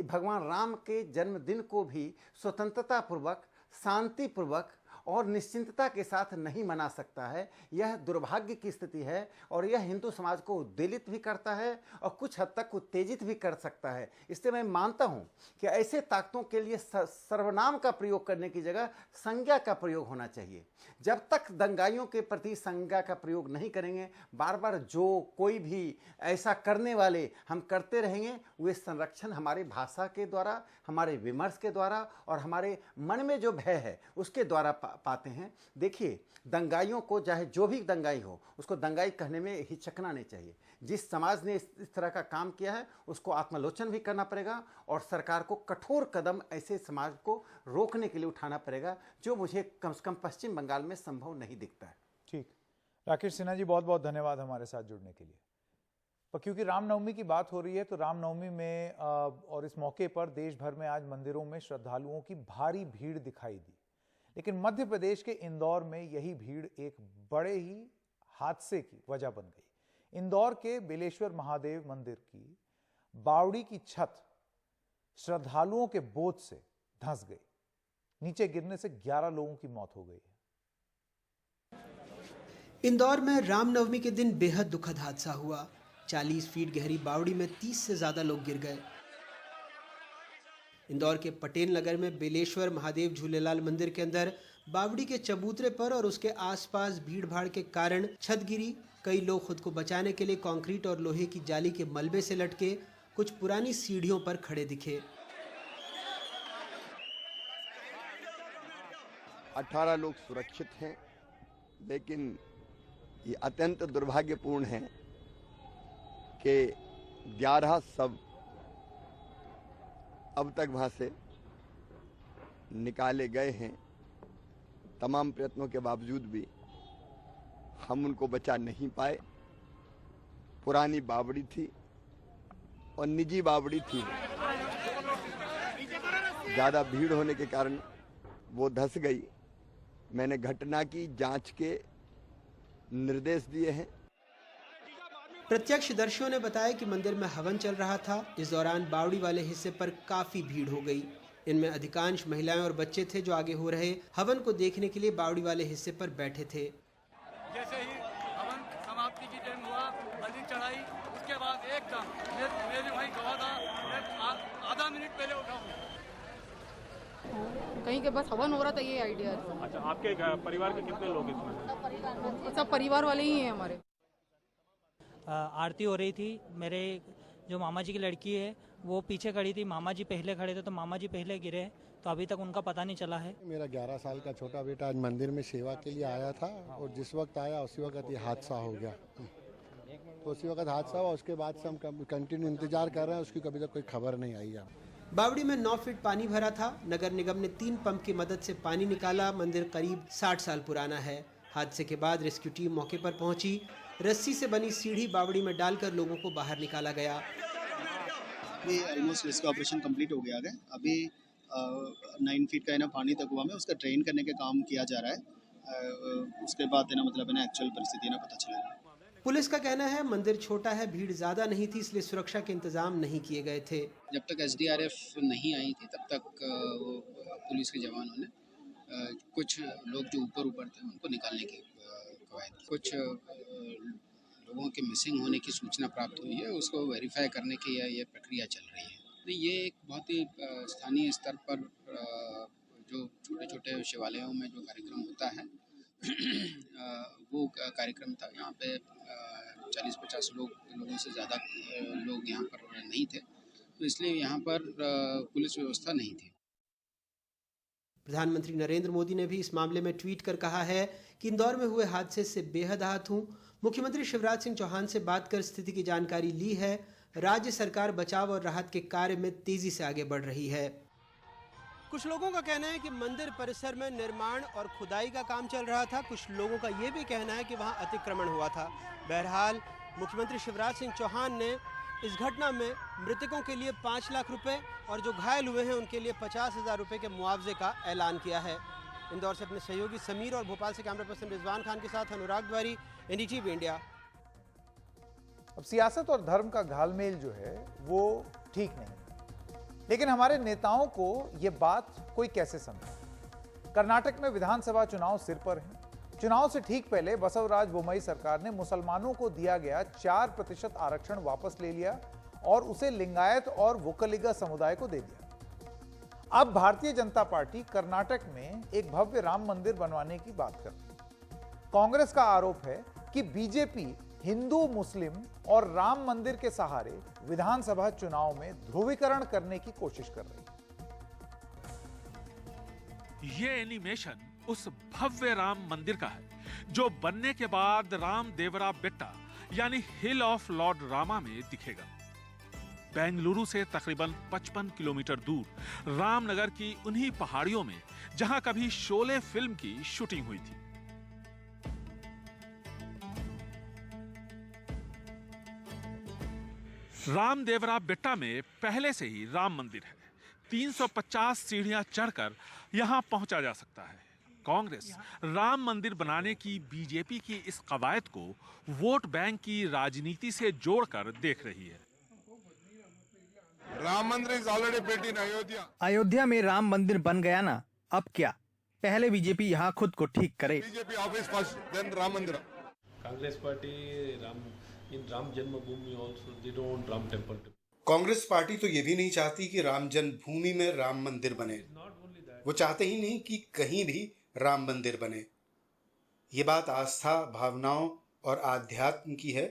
भगवान राम के जन्मदिन को भी स्वतंत्रता पूर्वक, शांतिपूर्वक और निश्चिंतता के साथ नहीं मना सकता है। यह दुर्भाग्य की स्थिति है, और यह हिंदू समाज को उद्वेलित भी करता है और कुछ हद तक उत्तेजित भी कर सकता है। इसलिए मैं मानता हूं कि ऐसे ताकतों के लिए सर्वनाम का प्रयोग करने की जगह संज्ञा का प्रयोग होना चाहिए। जब तक दंगाइयों के प्रति संज्ञा का प्रयोग नहीं करेंगे, बार बार जो कोई भी ऐसा करने वाले हम करते रहेंगे, वे संरक्षण हमारे भाषा के द्वारा, हमारे विमर्श के द्वारा और हमारे मन में जो भय है उसके द्वारा पाते हैं। देखिए, दंगाइयों को, चाहे जो भी दंगाई हो, उसको दंगाई कहने में हिचकना नहीं चाहिए। जिस समाज ने इस तरह का काम किया है उसको आत्मालोचन भी करना पड़ेगा, और सरकार को कठोर कदम ऐसे समाज को रोकने के लिए उठाना पड़ेगा, जो मुझे कम से कम पश्चिम बंगाल में संभव नहीं दिखता है। ठीक, राकेश सिन्हा जी, बहुत बहुत धन्यवाद हमारे साथ जुड़ने के लिए। पर क्योंकि रामनवमी की बात हो रही है, तो रामनवमी में और इस मौके पर देश भर में आज मंदिरों में श्रद्धालुओं की भारी भीड़ दिखाई दी। लेकिन मध्य प्रदेश के इंदौर में यही भीड़ एक बड़े ही हादसे की वजह बन गई। इंदौर के बेलेश्वर महादेव मंदिर की बावड़ी की छत श्रद्धालुओं के बोझ से धंस गई। नीचे गिरने से 11 लोगों की मौत हो गई है। इंदौर में रामनवमी के दिन बेहद दुखद हादसा हुआ। 40 फीट गहरी बावड़ी में 30 से ज्यादा लोग गिर गए। इंदौर के पटेल नगर में बेलेश्वर महादेव झूलेलाल मंदिर के अंदर बावड़ी के चबूतरे पर और उसके आसपास भीड़-भाड़ के कारण छत गिरी। कई लोग खुद को बचाने के लिए कंक्रीट और लोहे की जाली के मलबे से लटके कुछ पुरानी सीढ़ियों पर खड़े दिखे। 18 लोग सुरक्षित हैं, लेकिन ये अत्यंत दुर्भाग्यपूर्ण है कि 11 शव अब तक वहां से निकाले गए हैं। तमाम प्रयत्नों के बावजूद भी हम उनको बचा नहीं पाए। पुरानी बावड़ी थी और निजी बावड़ी थी, ज़्यादा भीड़ होने के कारण वो धंस गई। मैंने घटना की जांच के निर्देश दिए हैं। प्रत्यक्षदर्शियों ने बताया कि मंदिर में हवन चल रहा था। इस दौरान बावड़ी वाले हिस्से पर काफी भीड़ हो गई। इनमें अधिकांश महिलाएं और बच्चे थे जो आगे हो रहे हवन को देखने के लिए बावड़ी वाले हिस्से पर बैठे थे। जैसे ही हवन समाप्ति की टाइम हुआ, बलि चढ़ाई, उसके बाद एकदम मेरे भाई गवा था, आधा मिनट पहले उठा हूँ। कहीं के बस हवन हो रहा था, ये आइडिया था। अच्छा, आपके परिवार के कितने लोग इसमें? सब परिवार वाले ही हैं हमारे। आरती हो रही थी। मेरे जो मामा जी की लड़की है वो पीछे खड़ी थी, मामा जी पहले खड़े थे, तो मामा जी पहले गिरे, तो अभी तक उनका पता नहीं चला है। मेरा 11 साल का छोटा बेटा आज मंदिर में सेवा के लिए आया था, और जिस वक्त आया उसी वक्त ये हादसा हो गया। तो उसी वक्त हादसा हुआ, उसके बाद से हम कंटिन्यू इंतजार कर रहे हैं, उसकी कभी तक कोई खबर नहीं आई है। बावड़ी में 9 फीट पानी भरा था। नगर निगम ने 3 पंप की मदद से पानी निकाला। मंदिर करीब 60 साल पुराना है। हादसे के बाद रेस्क्यू टीम मौके पर पहुंची। रस्सी से बनी सीढ़ी बावड़ी में डालकर लोगों को बाहर निकाला गया। अभी ऑलमोस्ट रेस्क्यू ऑपरेशन कंप्लीट हो गया है। अभी 9 फीट का पानी तक हुआ में उसका ड्रेन करने का काम किया जा रहा है। उसके बाद मतलब एक्चुअल परिस्थिति पता चलेगा। पुलिस का कहना है मंदिर छोटा है, भीड़ ज्यादा नहीं थी, इसलिए सुरक्षा के इंतजाम नहीं किए गए थे। जब तक SDRF नहीं आई थी तब तक वो पुलिस के जवानों ने कुछ लोग जो ऊपर थे उनको निकालने की कवायद की। कुछ लोगों के मिसिंग होने की सूचना प्राप्त हुई है, उसको वेरीफाई करने की ये प्रक्रिया चल रही है। तो ये एक बहुत ही स्थानीय स्तर पर जो छोटे छोटे शिवालयों में जो कार्यक्रम होता है वो कार्यक्रम था। यहाँ पे 40-50 लोगों से ज़्यादा लोग यहाँ पर नहीं थे, तो इसलिए यहाँ पर पुलिस व्यवस्था नहीं थी। प्रधानमंत्री नरेंद्र मोदी ने भी इस मामले में ट्वीट कर कहा है कि इंदौर में हुए हादसे से बेहद आहत हूं। मुख्यमंत्री शिवराज सिंह चौहान से बात कर स्थिति की जानकारी ली है। राज्य सरकार बचाव और राहत के कार्य में तेजी से आगे बढ़ रही है। कुछ लोगों का कहना है कि मंदिर परिसर में निर्माण और खुदाई का काम चल रहा था। कुछ लोगों का ये भी कहना है कि वहां अतिक्रमण हुआ था। बहरहाल मुख्यमंत्री शिवराज सिंह चौहान ने इस घटना में मृतकों के लिए 5 लाख रुपए और जो घायल हुए हैं उनके लिए 50,000 रुपए के मुआवजे का ऐलान किया है। इंदौर से अपने सहयोगी समीर और भोपाल से कैमरा पर्सन रिजवान खान के साथ अनुराग द्वारी, एनडीटीवी इंडिया। अब सियासत और धर्म का घालमेल जो है वो ठीक नहीं, लेकिन हमारे नेताओं को ये बात कोई कैसे समझे। कर्नाटक में विधानसभा चुनाव सिर पर हैं। चुनाव से ठीक पहले बसवराज बोम्मई सरकार ने मुसलमानों को दिया गया 4% आरक्षण वापस ले लिया और उसे लिंगायत और वोकलिगा समुदाय को दे दिया। अब भारतीय जनता पार्टी कर्नाटक में एक भव्य राम मंदिर बनवाने की बात कर रही है। कांग्रेस का आरोप है कि बीजेपी हिंदू, मुस्लिम और राम मंदिर के सहारे विधानसभा चुनाव में ध्रुवीकरण करने की कोशिश कर रही है। ये एनिमेशन उस भव्य राम मंदिर का है जो बनने के बाद राम देवरा बेट्टा यानी हिल ऑफ लॉर्ड रामा में दिखेगा। बेंगलुरु से तकरीबन 55 किलोमीटर दूर रामनगर की उन्हीं पहाड़ियों में जहां कभी शोले फिल्म की शूटिंग हुई थी। रामदेवरा बेट्टा में पहले से ही राम मंदिर है। 350 सीढ़ियां चढ़कर यहां पहुंचा जा सकता है। कांग्रेस राम मंदिर बनाने की बीजेपी की इस कवायद को वोट बैंक की राजनीति से जोड़कर देख रही है। राम मंदिर is already built in Ayodhya. Ayodhya में राम मंदिर बन गया ना, अब क्या? पहले बीजेपी यहाँ खुद को ठीक करे। BJP office first, then Ram Mandir. Congress party in Ram Janmabhoomi also they don't want Ram temple. Congress party तो ये भी नहीं चाहती कि राम जन्मभूमि में राम मंदिर बने। वो चाहते ही नहीं कि कहीं भी राम मंदिर बने। ये बात आस्था, भावनाओं और आध्यात्म की है।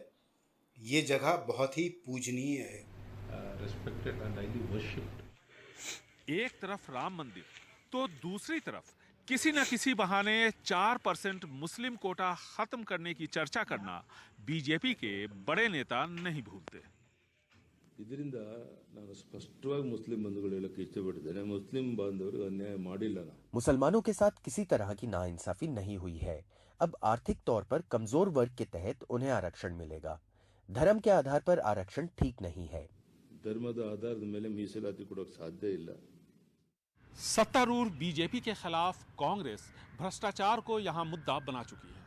ये जगह बहुत ही पूजनीय है। Respected and highly worshipped. एक तरफ राम मंदिर तो दूसरी तरफ किसी न किसी बहाने 4% मुस्लिम कोटा खत्म करने की चर्चा करना बीजेपी के बड़े नेता नहीं भूलते। ಇದರಿಂದ ನಾನು ಸ್ಪಷ್ಟವಾಗಿ ಮುಸ್ಲಿಂ ಬಂಧುಗಳು ಹೇಳಕ್ಕೆ ಇಷ್ಟಪಡ್ತೇನೆ, ಮುಸ್ಲಿಂ ಬಾಂಧವರಿಗೆ ಅನ್ಯಾಯ ಮಾಡಿಲ್ಲ ನಾನು। मुसलमानों के साथ किसी तरह की नाइंसाफी नहीं हुई है। अब आर्थिक तौर पर कमजोर वर्ग के तहत उन्हें आरक्षण मिलेगा। धर्म के आधार पर आरक्षण ठीक नहीं है। ಧರ್ಮದ ಆಧಾರದ ಮೇಲೆ ಮೀಸಲಾತಿ ಕೊಡೋಕೆ ಸಾಧ್ಯ ಇಲ್ಲ। सत्तारूढ़ बीजेपी के खिलाफ कांग्रेस भ्रष्टाचार को यहां मुद्दा बना चुकी है।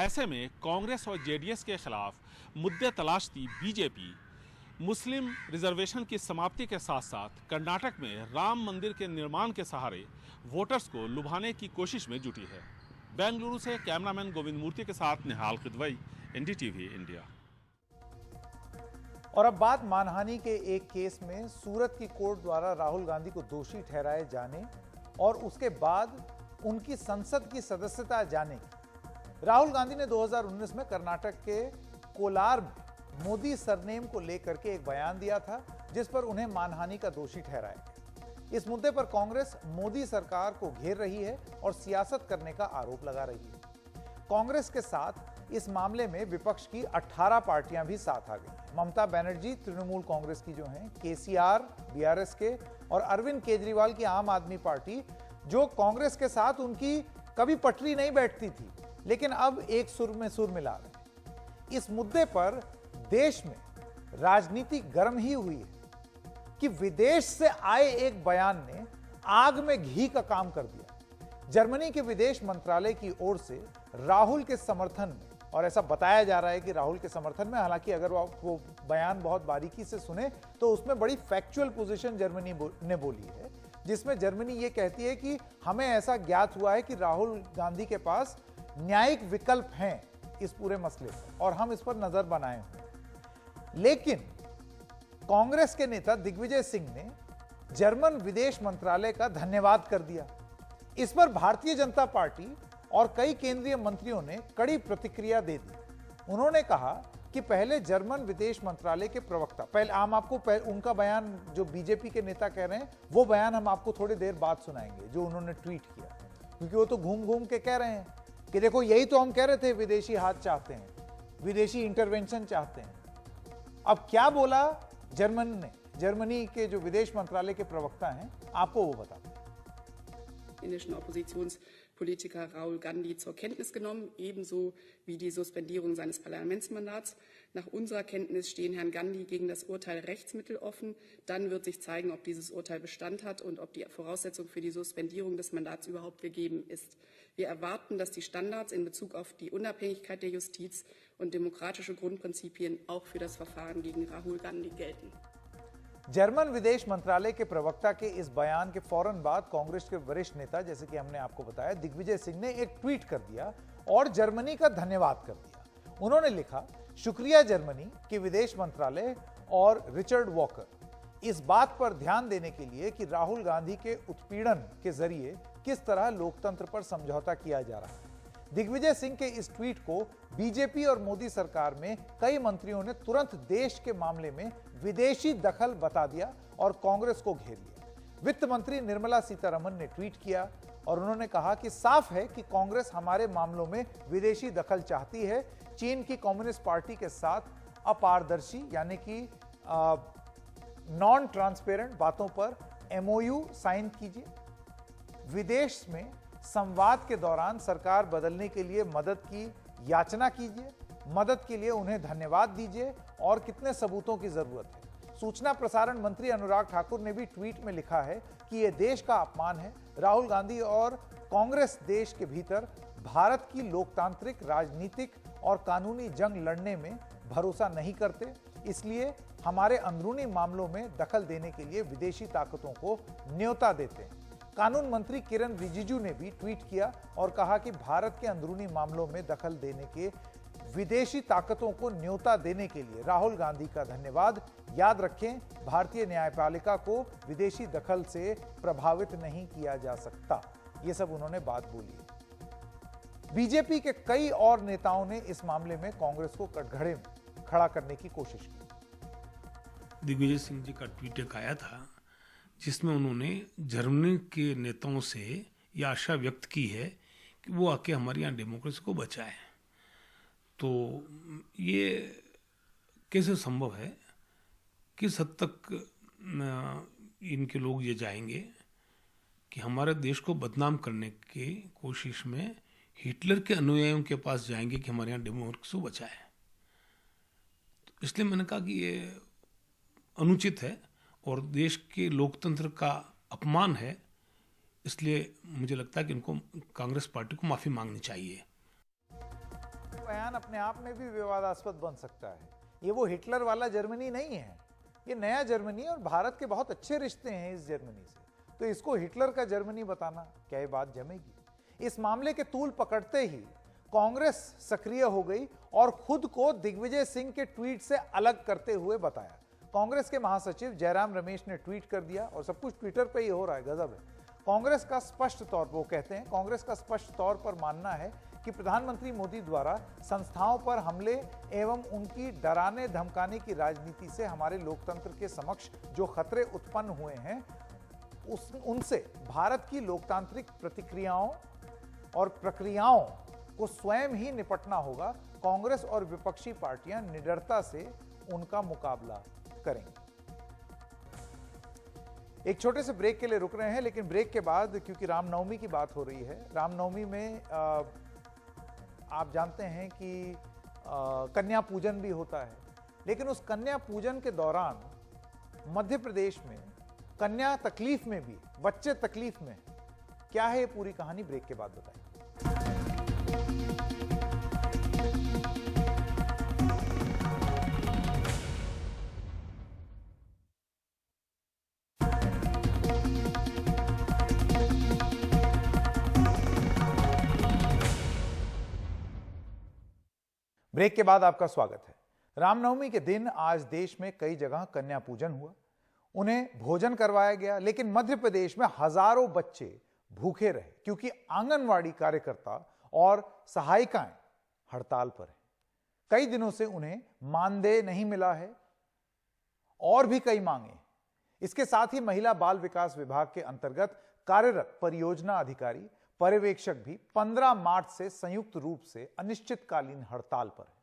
ऐसे में कांग्रेस और जेडीएस के खिलाफ मुद्दे तलाशती बीजेपी मुस्लिम रिजर्वेशन की समाप्ति के साथ साथ कर्नाटक में राम मंदिर के निर्माण के सहारे वोटर्स को लुभाने की कोशिश में जुटी है। बेंगलुरु से कैमरामैन गोविंद मूर्ति के साथ निहाल किदवई, एनडीटीवी इंडिया। और अब बात मानहानि के एक केस में सूरत की कोर्ट द्वारा राहुल गांधी को दोषी ठहराए जाने और उसके बाद उनकी संसद की सदस्यता जाने की। राहुल गांधी ने 2019 में कर्नाटक के कोलार में मोदी सरनेम को लेकर के एक बयान दिया था जिस पर उन्हें मानहानि का दोषी ठहराया गया। इस मुद्दे पर कांग्रेस मोदी सरकार को घेर रही है और सियासत करने का आरोप लगा रही है। कांग्रेस के साथ इस मामले में विपक्ष की 18 पार्टियां भी साथ आ गई। ममता बनर्जी तृणमूल कांग्रेस की जो हैं, केसीआर बीआरएस के और अरविंद केजरीवाल की आम आदमी पार्टी जो कांग्रेस के साथ उनकी कभी पटरी नहीं बैठती थी, लेकिन अब एक सुर में सुर मिला रहे हैं। इस मुद्दे पर देश में राजनीति गर्म ही हुई है कि विदेश से आए एक बयान ने आग में घी का काम कर दिया। जर्मनी के विदेश मंत्रालय की ओर से राहुल के समर्थन में, और ऐसा बताया जा रहा है कि राहुल के समर्थन में, हालांकि अगर वो बयान बहुत बारीकी से सुने तो उसमें बड़ी फैक्चुअल पोजीशन जर्मनी ने बोली है, जिसमें जर्मनी ये कहती है कि हमें ऐसा ज्ञात हुआ है कि राहुल गांधी के पास न्यायिक विकल्प हैं इस पूरे मसले पर और हम इस पर नजर बनाए हुए। लेकिन कांग्रेस के नेता दिग्विजय सिंह ने जर्मन विदेश मंत्रालय का धन्यवाद कर दिया। इस पर भारतीय जनता पार्टी और कई केंद्रीय मंत्रियों ने कड़ी प्रतिक्रिया दे दी। उन्होंने कहा कि पहले जर्मन विदेश मंत्रालय के प्रवक्ता, पहले हम आपको उनका बयान, जो बीजेपी के नेता कह रहे हैं वो बयान हम आपको थोड़ी देर बाद सुनाएंगे जो उन्होंने ट्वीट किया, क्योंकि वो तो घूम घूम के कह रहे हैं कि देखो यही तो हम कह रहे थे, विदेशी हाथ चाहते हैं, विदेशी इंटरवेंशन चाहते हैं। अब क्या बोला जर्मन ने, जर्मनी के जो विदेश मंत्रालय के प्रवक्ता हैं, आपको वो बताते हैं। Indischen Oppositionspolitiker Rahul Gandhi zur Kenntnis genommen, ebenso wie die Suspendierung seines Parlamentsmandats. Nach unserer Kenntnis stehen Herrn Gandhi gegen das Urteil Rechtsmittel offen. Dann wird sich zeigen, ob dieses Urteil Bestand hat und ob die Voraussetzung für die Suspendierung des Mandats überhaupt gegeben ist. Wir erwarten, dass die Standards in Bezug auf die Unabhängigkeit der Justiz und demokratische Grundprinzipien auch für das Verfahren gegen Rahul Gandhi gelten. German विदेश मंत्रालय के प्रवक्ता के इस बयान के फौरन बाद कांग्रेस के वरिष्ठ नेता, जैसे कि हमने आपको बताया, दिग्विजय सिंह ने एक ट्वीट कर दिया और जर्मनी का धन्यवाद कर दिया। उन्होंने लिखा, शुक्रिया जर्मनी के विदेश मंत्रालय और रिचर्ड वॉकर इस बात पर ध्यान देने के लिए कि राहुल गांधी के उत्पीड़न के जरिए किस तरह लोकतंत्र पर समझौता किया जा रहा है। दिग्विजय सिंह के इस ट्वीट को बीजेपी और मोदी सरकार में कई मंत्रियों ने तुरंत देश के मामले में विदेशी दखल बता दिया और कांग्रेस को घेर लिया। वित्त मंत्री निर्मला सीतारमण ने ट्वीट किया और उन्होंने कहा कि साफ है कि कांग्रेस हमारे मामलों में विदेशी दखल चाहती है। चीन की कम्युनिस्ट पार्टी के साथ अपारदर्शी यानी कि नॉन ट्रांसपेरेंट बातों पर एमओयू साइन कीजिए। विदेश में संवाद के दौरान सरकार बदलने के लिए मदद की याचना कीजिए। मदद के लिए उन्हें धन्यवाद दीजिए और कितने सबूतों की जरूरत है। सूचना प्रसारण मंत्री अनुराग ठाकुर ने भी ट्वीट में लिखा है कि यह देश का अपमान है। राहुल गांधी और कांग्रेस देश के भीतर भारत की लोकतांत्रिक, राजनीतिक और कानूनी जंग लड़ने में भरोसा नहीं करते, इसलिए हमारे अंदरूनी मामलों में दखल देने के लिए विदेशी ताकतों को न्योता देते हैं। कानून मंत्री किरण रिजिजू ने भी ट्वीट किया और कहा कि भारत के अंदरूनी मामलों में दखल देने के विदेशी ताकतों को न्योता देने के लिए राहुल गांधी का धन्यवाद। याद रखें, भारतीय न्यायपालिका को विदेशी दखल से प्रभावित नहीं किया जा सकता। ये सब उन्होंने बात बोली है। बीजेपी के कई और नेताओं ने इस मामले में कांग्रेस को कटघरे में खड़ा करने की कोशिश की। दिग्विजय सिंह जी का ट्वीट एक आया था जिसमें उन्होंने जर्मनी के नेताओं से यह आशा व्यक्त की है कि वो आके हमारे यहाँ डेमोक्रेसी को बचाए। तो ये कैसे संभव है, किस हद तक इनके लोग ये जाएंगे कि हमारे देश को बदनाम करने की कोशिश में हिटलर के अनुयायियों के पास जाएंगे कि हमारे यहाँ डेमोक्रेसी को बचाए। तो इसलिए मैंने कहा कि ये अनुचित है और देश के लोकतंत्र का अपमान है। इसलिए मुझे लगता है कि इनको, कांग्रेस पार्टी को माफी मांगनी चाहिए। बयान अपने आप में भी विवादास्पद बन सकता है। ये वो हिटलर वाला जर्मनी नहीं है, ये नया जर्मनी है और भारत के बहुत अच्छे रिश्ते हैं इस जर्मनी से। तो इसको हिटलर का जर्मनी बताना, क्या ये बात जमेगी? इस मामले के तूल पकड़ते ही कांग्रेस सक्रिय हो गई और खुद को दिग्विजय सिंह के ट्वीट से अलग करते हुए बताया। कांग्रेस के महासचिव जयराम रमेश ने ट्वीट कर दिया और सब कुछ ट्विटर पे ही हो रहा है, गजब है। कांग्रेस का स्पष्ट तौर पर, वो कहते हैं, कांग्रेस का स्पष्ट तौर पर मानना है कि प्रधानमंत्री मोदी द्वारा संस्थाओं पर हमले एवं उनकी डराने धमकाने की राजनीति से हमारे लोकतंत्र के समक्ष जो खतरे उत्पन्न हुए हैं उनसे भारत की लोकतांत्रिक प्रतिक्रियाओं और प्रक्रियाओं को स्वयं ही निपटना होगा। कांग्रेस और विपक्षी पार्टियां निडरता से उनका मुकाबला करेंगे। एक छोटे से ब्रेक के लिए रुक रहे हैं, लेकिन ब्रेक के बाद क्योंकि रामनवमी की बात हो रही है, रामनवमी में आप जानते हैं कि कन्या पूजन भी होता है, लेकिन उस कन्या पूजन के दौरान मध्य प्रदेश में कन्या तकलीफ में भी, बच्चे तकलीफ में, क्या है ये पूरी कहानी ब्रेक के बाद बताएं। ब्रेक के बाद आपका स्वागत है। रामनवमी के दिन आज देश में कई जगह कन्या पूजन हुआ, उन्हें भोजन करवाया गया, लेकिन मध्य प्रदेश में हजारों बच्चे भूखे रहे क्योंकि आंगनवाड़ी कार्यकर्ता और सहायिकाएं हड़ताल पर हैं। कई दिनों से उन्हें मानदेय नहीं मिला है और भी कई मांगे। इसके साथ ही महिला बाल विकास विभाग के अंतर्गत कार्यरत परियोजना अधिकारी, पर्यवेक्षक भी 15 मार्च से संयुक्त रूप से अनिश्चितकालीन हड़ताल पर हैं।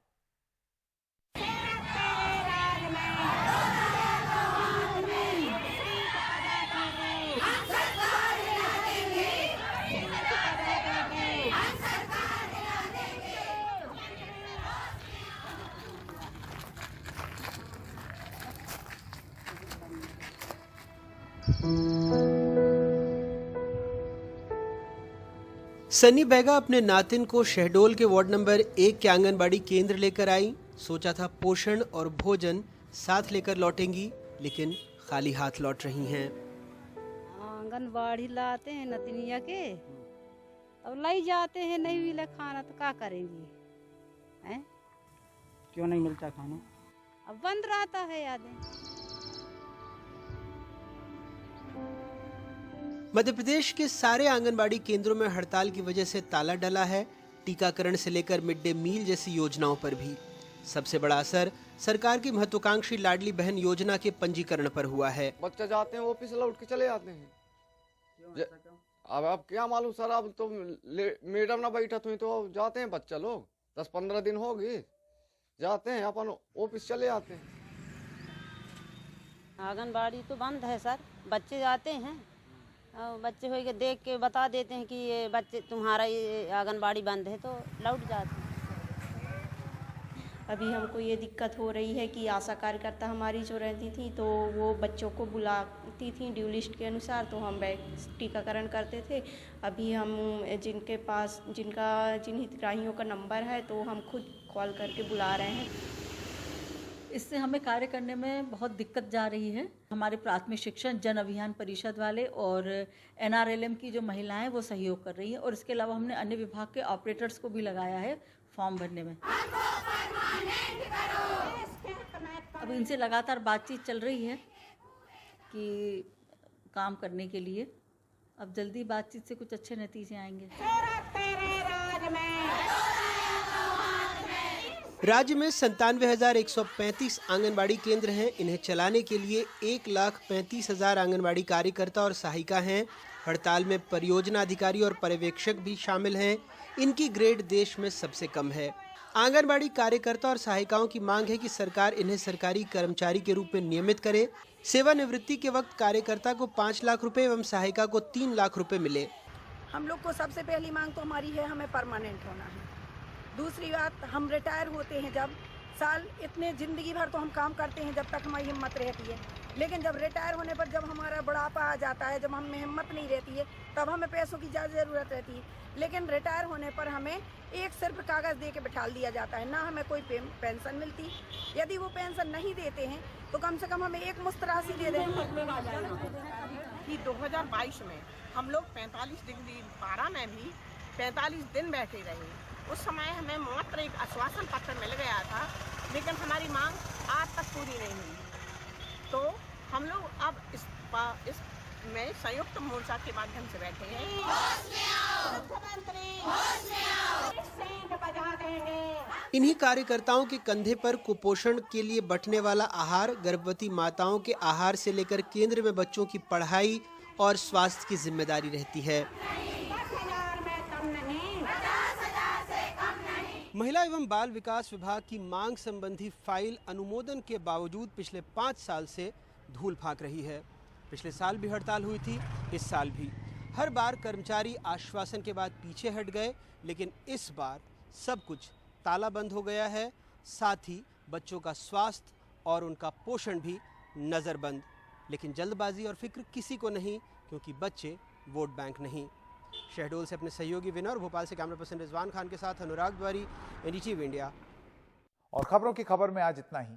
सन्नी बैगा अपने नातिन को शहडोल के वार्ड नंबर 1 के आंगनबाड़ी केंद्र लेकर आई। सोचा था पोषण और भोजन साथ लेकर लौटेंगी, लेकिन खाली हाथ लौट रही हैं। आंगनबाड़ी लाते हैं नतनिया के, अब लाई जाते हैं, नहीं मिला खाना तो क्या करेंगी हैं? क्यों नहीं मिलता खाना? अब बंद रहता है यादें। मध्य प्रदेश के सारे आंगनबाड़ी केंद्रों में हड़ताल की वजह से ताला डला है। टीकाकरण से लेकर मिड डे मील जैसी योजनाओं पर भी। सबसे बड़ा असर सरकार की महत्वाकांक्षी लाडली बहन योजना के पंजीकरण पर हुआ है। बच्चे जाते हैं ऑफिस लौट के चले जाते हैं। अब क्या मालूम सर, अब तो मैडम ना बैठा तो जाते हैं बच्चा लोग, 10-15 दिन हो गए जाते हैं, अपन ऑफिस चले जाते हैं। आंगनबाड़ी तो बंद है सर, बच्चे जाते हैं और बच्चे हो के देख के बता देते हैं कि ये बच्चे तुम्हारा ये आंगनबाड़ी बंद है, तो लौट जाते हैं। अभी हमको ये दिक्कत हो रही है कि आशा कार्यकर्ता हमारी जो रहती थी तो वो बच्चों को बुलाती थी ड्यू लिस्ट के अनुसार, तो हम टीकाकरण करते थे। अभी हम जिन हितग्राहियों का नंबर है तो हम खुद कॉल करके बुला रहे हैं। इससे हमें कार्य करने में बहुत दिक्कत जा रही है। हमारे प्राथमिक शिक्षण जन अभियान परिषद वाले और NRLM की जो महिलाएं हैं वो सहयोग कर रही हैं, और इसके अलावा हमने अन्य विभाग के ऑपरेटर्स को भी लगाया है फॉर्म भरने में। अब इनसे लगातार बातचीत चल रही है कि काम करने के लिए, अब जल्दी बातचीत से कुछ अच्छे नतीजे आएंगे। राज्य में 97,135 आंगनबाड़ी केंद्र हैं। इन्हें चलाने के लिए 1,35,000 आंगनबाड़ी कार्यकर्ता और सहायिका हैं। हड़ताल में परियोजना अधिकारी और पर्यवेक्षक भी शामिल हैं। इनकी ग्रेड देश में सबसे कम है। आंगनबाड़ी कार्यकर्ता और सहायिकाओं की मांग है कि सरकार इन्हें सरकारी कर्मचारी के रूप में नियमित करे। सेवानिवृत्ति के वक्त कार्यकर्ता को 5 लाख रुपए एवं सहायिका को 3 लाख रुपए मिले। हम लोग को सबसे पहली मांग तो हमारी है, हमें परमानेंट होना है। दूसरी बात, हम रिटायर होते हैं जब साल, इतने ज़िंदगी भर तो हम काम करते हैं जब तक हमारी हिम्मत रहती है, लेकिन जब रिटायर होने पर जब हमारा बुढ़ापा आ जाता है, जब हमें हिम्मत नहीं रहती है, तब हमें पैसों की ज़्यादा ज़रूरत रहती है। लेकिन रिटायर होने पर हमें एक सिर्फ कागज़ दे के बिठा दिया जाता है, ना हमें कोई पेंशन मिलती। यदि वो पेंशन नहीं देते हैं तो कम से कम हमें एक मुश्त राशि दे दें। कि 2022 में हम लोग 45 डिग्री पारा में भी 45 दिन बैठे रहे। उस समय हमें मात्र एक आश्वासन पत्र मिल गया था, लेकिन हमारी मांग आज तक पूरी नहीं हुई। तो हम लोग अब इस में संयुक्त मोर्चा के माध्यम से बैठे हैं। इन्हीं कार्यकर्ताओं के कंधे पर कुपोषण के लिए बंटने वाला आहार, गर्भवती माताओं के आहार से लेकर केंद्र में बच्चों की पढ़ाई और स्वास्थ्य की जिम्मेदारी रहती है। महिला एवं बाल विकास विभाग की मांग संबंधी फाइल अनुमोदन के बावजूद पिछले 5 साल से धूल फाक रही है। पिछले साल भी हड़ताल हुई थी, इस साल भी। हर बार कर्मचारी आश्वासन के बाद पीछे हट गए, लेकिन इस बार सब कुछ ताला बंद हो गया है। साथ ही बच्चों का स्वास्थ्य और उनका पोषण भी नज़रबंद। लेकिन जल्दबाजी और फिक्र किसी को नहीं, क्योंकि बच्चे वोट बैंक नहीं। शहडोल से अपने सहयोगी विनय और भोपाल से कैमरा पर्सन रिजवान खान के साथ अनुराग द्वारी, NDTV इंडिया। और खबरों की खबर में आज इतना ही।